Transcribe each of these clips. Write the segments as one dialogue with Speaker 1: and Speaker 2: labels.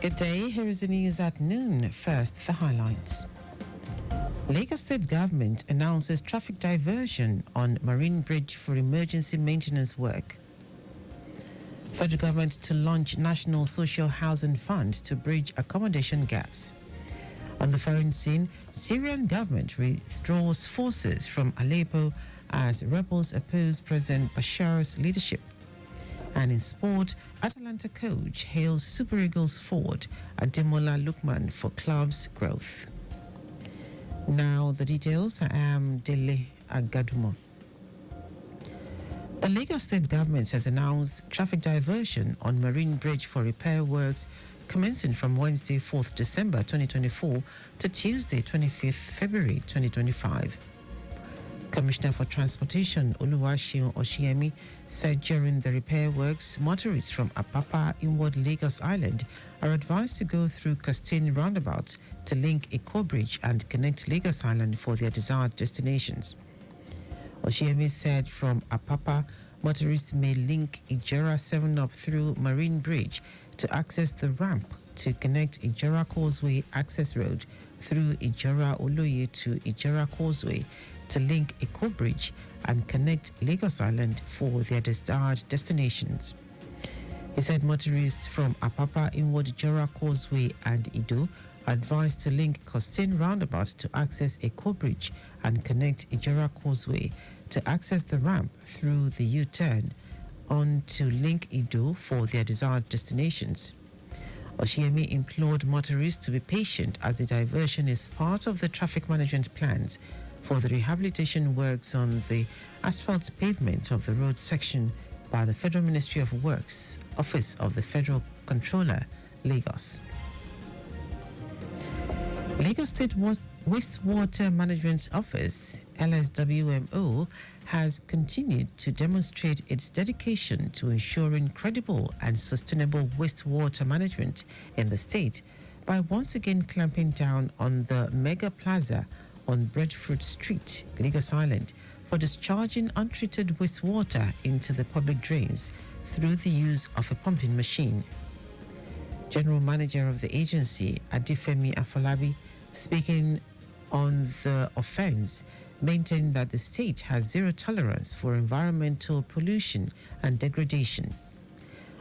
Speaker 1: Good day, here is the news at noon. First, the highlights. Lagos State Government announces traffic diversion on Marine Bridge for emergency maintenance work. Federal Government to launch National Social Housing Fund to bridge accommodation gaps. On the foreign scene, Syrian government withdraws forces from Aleppo as rebels oppose President Bashar's leadership. And in sport, Atalanta coach hails Super Eagles forward Ademola Lookman for club's growth. Now the details. I am Dele Agadumo. The Lagos State Government has announced traffic diversion on Marine Bridge for repair works commencing from Wednesday 4th December 2024 to Tuesday 25th February 2025. Commissioner for Transportation Oluwaseun Oshiemi said during the repair works, motorists from Apapa inward Lagos Island are advised to go through Costain roundabout to link Eko Bridge and connect Lagos Island for their desired destinations. Oshiemi said from Apapa, motorists may link Ijera 7 up through Marine Bridge to access the ramp to connect Ijera Causeway Access Road through Ijera Oloye to Ijera Causeway to link Eko Bridge and connect Lagos Island for their desired destinations. He said motorists from Apapa inward Ijera Causeway and Ido are advised to link Costain roundabout to access Eko Bridge and connect Ijera Causeway to access the ramp through the U-turn on to link Ido for their desired destinations. Oshiemi implored motorists to be patient as the diversion is part of the traffic management plans for the rehabilitation works on the asphalt pavement of the road section by the Federal Ministry of Works, Office of the Federal Controller, Lagos. Lagos State Wastewater Management Office, LSWMO, has continued to demonstrate its dedication to ensuring credible and sustainable wastewater management in the state by once again clamping down on the Mega Plaza on Breadfruit Street, Lagos Island, for discharging untreated wastewater into the public drains through the use of a pumping machine. General Manager of the agency, Adifemi Afolabi, speaking on the offense, maintained that the state has zero tolerance for environmental pollution and degradation.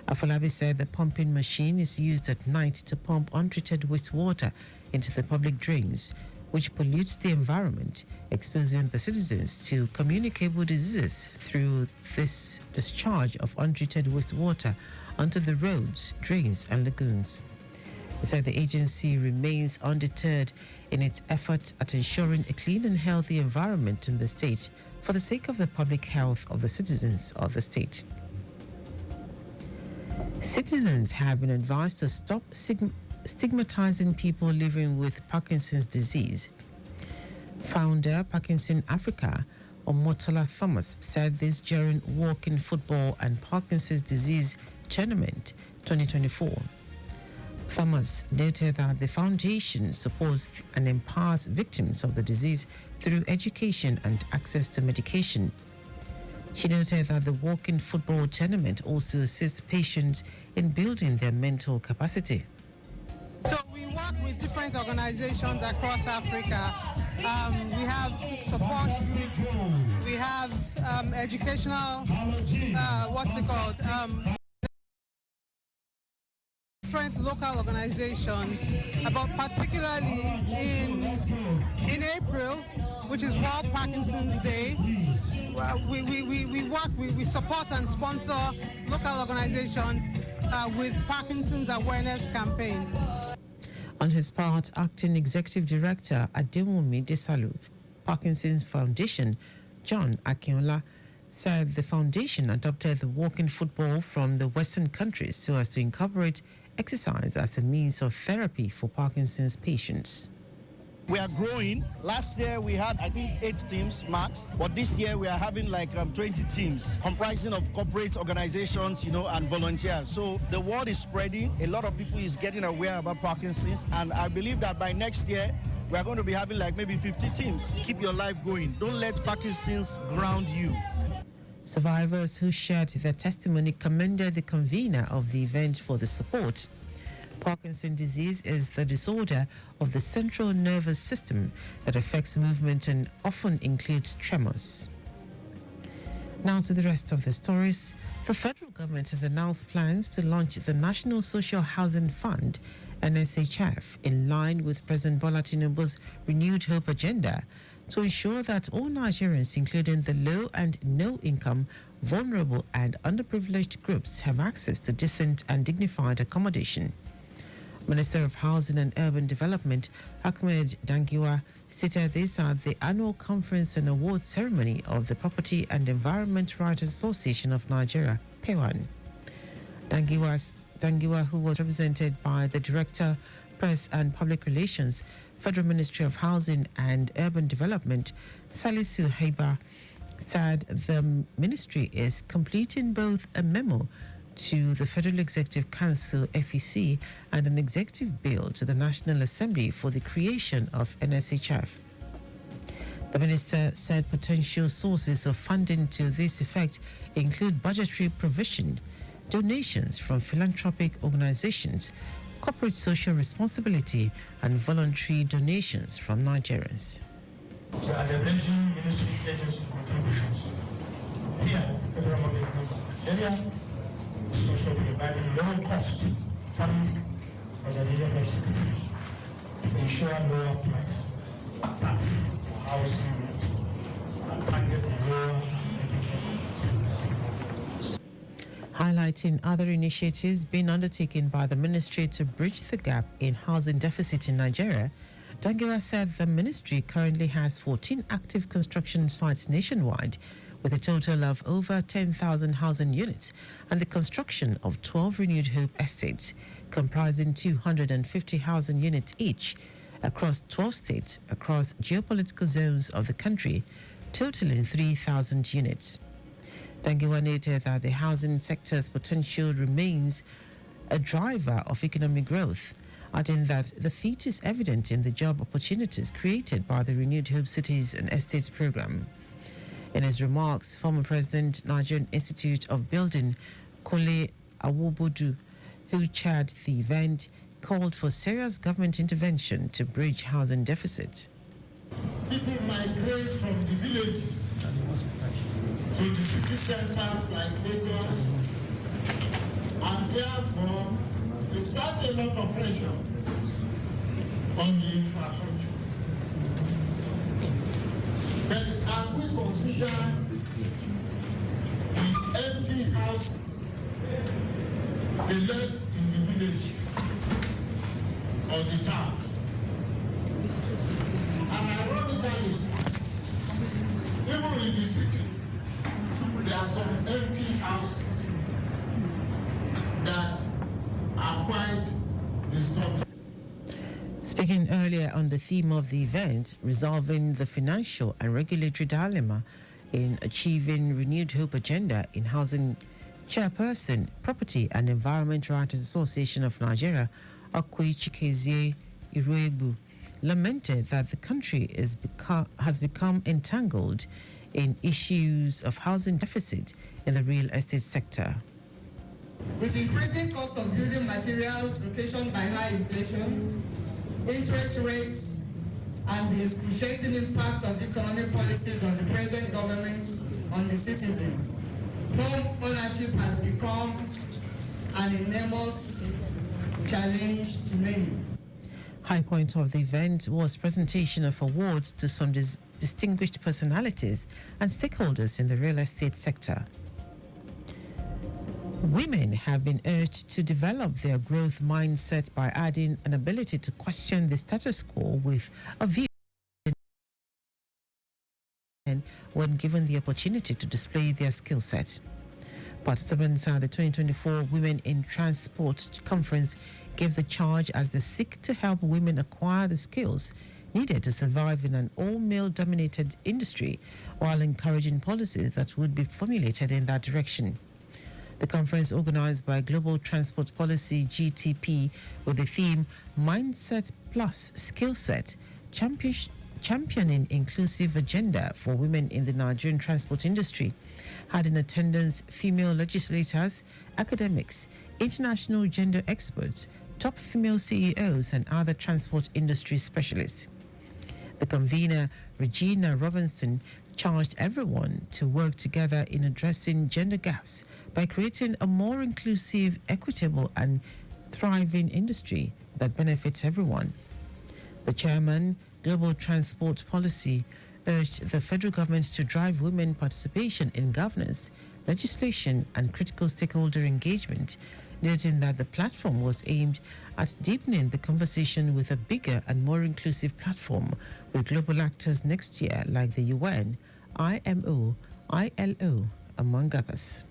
Speaker 1: Afolabi said the pumping machine is used at night to pump untreated wastewater into the public drains, which pollutes the environment, exposing the citizens to communicable diseases through this discharge of untreated wastewater onto the roads, drains, and lagoons. He said the agency remains undeterred in its efforts at ensuring a clean and healthy environment in the state for the sake of the public health of the citizens of the state. Citizens have been advised to stop stigmatizing people living with Parkinson's disease. Founder Parkinson Africa, Omotola Thomas, said this during Walking Football and Parkinson's Disease Tournament 2024. Thomas noted that the foundation supports and empowers victims of the disease through education and access to medication. She noted that the Walking Football Tournament also assists patients in building their mental capacity.
Speaker 2: So we work with different organizations across Africa. We have support groups, we have educational, different local organizations, about particularly in April, which is World Parkinson's Day. We support and sponsor local organizations with Parkinson's awareness campaigns.
Speaker 1: On his part, Acting Executive Director Adewumi Desalu, Parkinson's Foundation, John Akinola, said the foundation adopted the walking football from the Western countries so as to incorporate exercise as a means of therapy for Parkinson's patients.
Speaker 3: We are growing. Last year we had, I think, 8 teams max, but this year we are having like 20 teams comprising of corporate organizations, and volunteers. So the word is spreading. A lot of people is getting aware about Parkinson's, and I believe that by next year we are going to be having like maybe 50 teams. Keep your life going. Don't let Parkinson's ground you.
Speaker 1: Survivors who shared their testimony commended the convener of the event for the support. Parkinson's disease is the disorder of the central nervous system that affects movement and often includes tremors. Now to the rest of the stories. The federal government has announced plans to launch the National Social Housing Fund, NSHF, in line with President Bola Tinubu's Renewed Hope agenda to ensure that all Nigerians, including the low and no income, vulnerable and underprivileged groups, have access to decent and dignified accommodation. Minister of Housing and Urban Development, Ahmed Dangiwa, stated this at the annual conference and awards ceremony of the Property and Environment Writers Association of Nigeria, PEWAN. Dangiwa, who was represented by the Director, Press and Public Relations, Federal Ministry of Housing and Urban Development, Salisu Haiba, said the ministry is completing both a memo to the Federal Executive Council, FEC, and an executive bill to the National Assembly for the creation of NSHF. The minister said potential sources of funding to this effect include budgetary provision, donations from philanthropic organizations, corporate social responsibility, and voluntary donations from Nigerians.
Speaker 4: We are leveraging ministry agency contributions. Here, the Federal Government of Nigeria is also providing low-cost funding for the neighborhood cities to ensure lower price tax for housing units and target the lower and middle-income segment.
Speaker 1: Highlighting other initiatives being undertaken by the ministry to bridge the gap in housing deficit in Nigeria, Dangiwa said the ministry currently has 14 active construction sites nationwide, with a total of over 10,000 housing units and the construction of 12 Renewed Hope estates, comprising 250 housing units each across 12 states across geopolitical zones of the country, totaling 3,000 units. Dangiwa noted that the housing sector's potential remains a driver of economic growth, adding that the feat is evident in the job opportunities created by the Renewed Hope Cities and Estates program. In his remarks, former President, Nigerian Institute of Building, Kole Awobodu, who chaired the event, called for serious government intervention to bridge housing deficit.
Speaker 4: People migrate from the villages to the city centers like Lagos, and therefore exert a lot of pressure on the infrastructure. But can we consider the empty houses they left in the villages or the towns? And ironically, even in the city, there are some empty houses that are quite disturbing.
Speaker 1: Speaking earlier on the theme of the event, resolving the financial and regulatory dilemma in achieving Renewed Hope agenda in housing, Chairperson, Property and Environment Writers Association of Nigeria, Akwe Chikezie Iruegbu, lamented that the country has become entangled in issues of housing deficit in the real estate sector.
Speaker 5: With increasing cost of building materials occasioned by high inflation, interest rates, and the excruciating impact of the economic policies of the present government on the citizens, home ownership has become an enormous challenge to many.
Speaker 1: High point of the event was presentation of awards to some distinguished personalities and stakeholders in the real estate sector. Women have been urged to develop their growth mindset by adding an ability to question the status quo with a view when given the opportunity to display their skill set. Participants at the 2024 Women in Transport Conference gave the charge as they seek to help women acquire the skills needed to survive in an all-male dominated industry, while encouraging policies that would be formulated in that direction. The conference, organized by Global Transport Policy GTP with the theme Mindset Plus Skill Set, championing inclusive agenda for women in the Nigerian transport industry, had in attendance female legislators, academics, international gender experts, top female CEOs, and other transport industry specialists. The convener, Regina Robinson, charged everyone to work together in addressing gender gaps by creating a more inclusive, equitable, and thriving industry that benefits everyone. The chairman, Global Transport Policy, urged the federal government to drive women participation in governance, legislation, and critical stakeholder engagement, noting that the platform was aimed at deepening the conversation with a bigger and more inclusive platform with global actors next year like the UN, IMO, ILO, among others.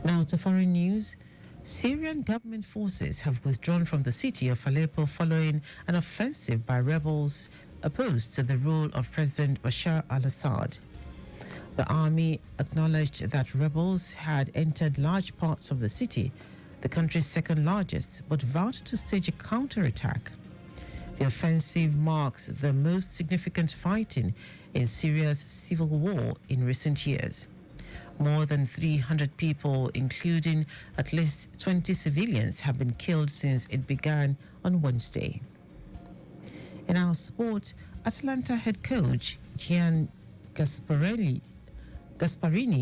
Speaker 1: Now to foreign news. Syrian government forces have withdrawn from the city of Aleppo following an offensive by rebels opposed to the rule of President Bashar al-Assad. The army acknowledged that rebels had entered large parts of the city, the country's second largest, but vowed to stage a counterattack. The offensive marks the most significant fighting in Syria's civil war in recent years. More than 300 people, including at least 20 civilians, have been killed since it began on Wednesday. In our sport, Atalanta head coach Gian Gasparini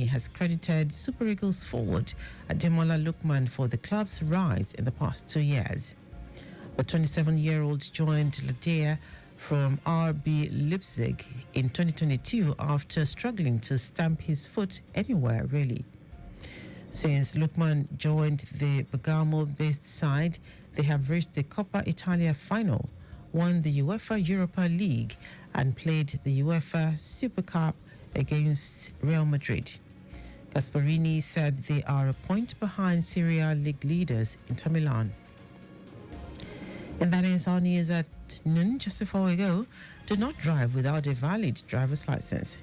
Speaker 1: has credited Super Eagles forward Ademola Lookman for the club's rise in the past 2 years. The 27-year-old joined Ladea from RB Leipzig in 2022 after struggling to stamp his foot anywhere, really. Since Lookman joined the Bergamo-based side, they have reached the Coppa Italia final, won the UEFA Europa League, and played the UEFA Super Cup against Real Madrid. Gasparini said they are a point behind Serie A league leaders Inter Milan. And that is our news at noon. Just before we go, do not drive without a valid driver's license.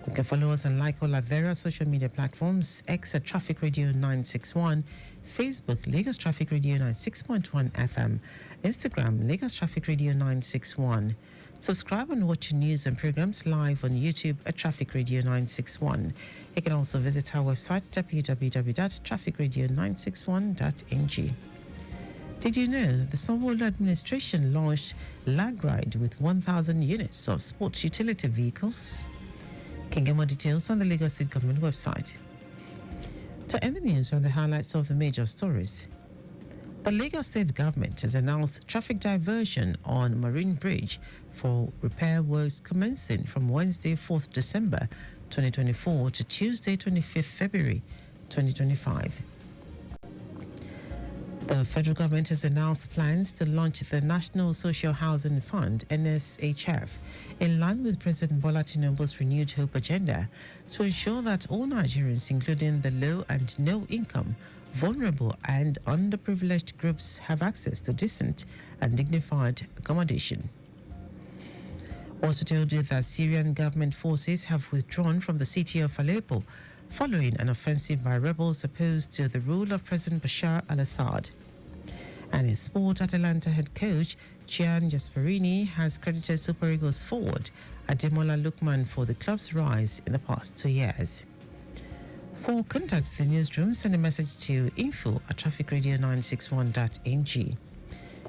Speaker 1: You can follow us and like all our various social media platforms: X at Traffic Radio 961, Facebook Lagos Traffic Radio 96.1 FM, Instagram Lagos Traffic Radio 961. Subscribe and watch news and programs live on YouTube at Traffic Radio 961. You can also visit our website www.trafficradio961.ng. Did you know the Sanwo-Olu administration launched Lag Ride with 1,000 units of sports utility vehicles? You can get more details on the Lagos State Government website. To end the news on the highlights of the major stories. The Lagos State Government has announced traffic diversion on Marine Bridge for repair works commencing from Wednesday 4th December 2024 to Tuesday 25th February 2025. The federal government has announced plans to launch the National Social Housing Fund, NSHF, in line with President Bola Tinubu's renewed hope agenda to ensure that all Nigerians, including the low and no income, vulnerable and underprivileged groups, have access to decent and dignified accommodation. Also told you that Syrian government forces have withdrawn from the city of Aleppo following an offensive by rebels opposed to the rule of President Bashar al-Assad. And in sport, Atalanta head coach Gian Gasparini has credited Super Eagles forward Ademola Lookman for the club's rise in the past 2 years. For contact the newsroom, send a message to info@trafficradio961.ng.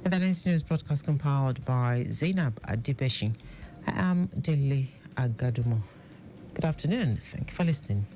Speaker 1: And that is news broadcast compiled by Zainab Adebeshi. I am Dele Agadumo. Good afternoon. Thank you for listening.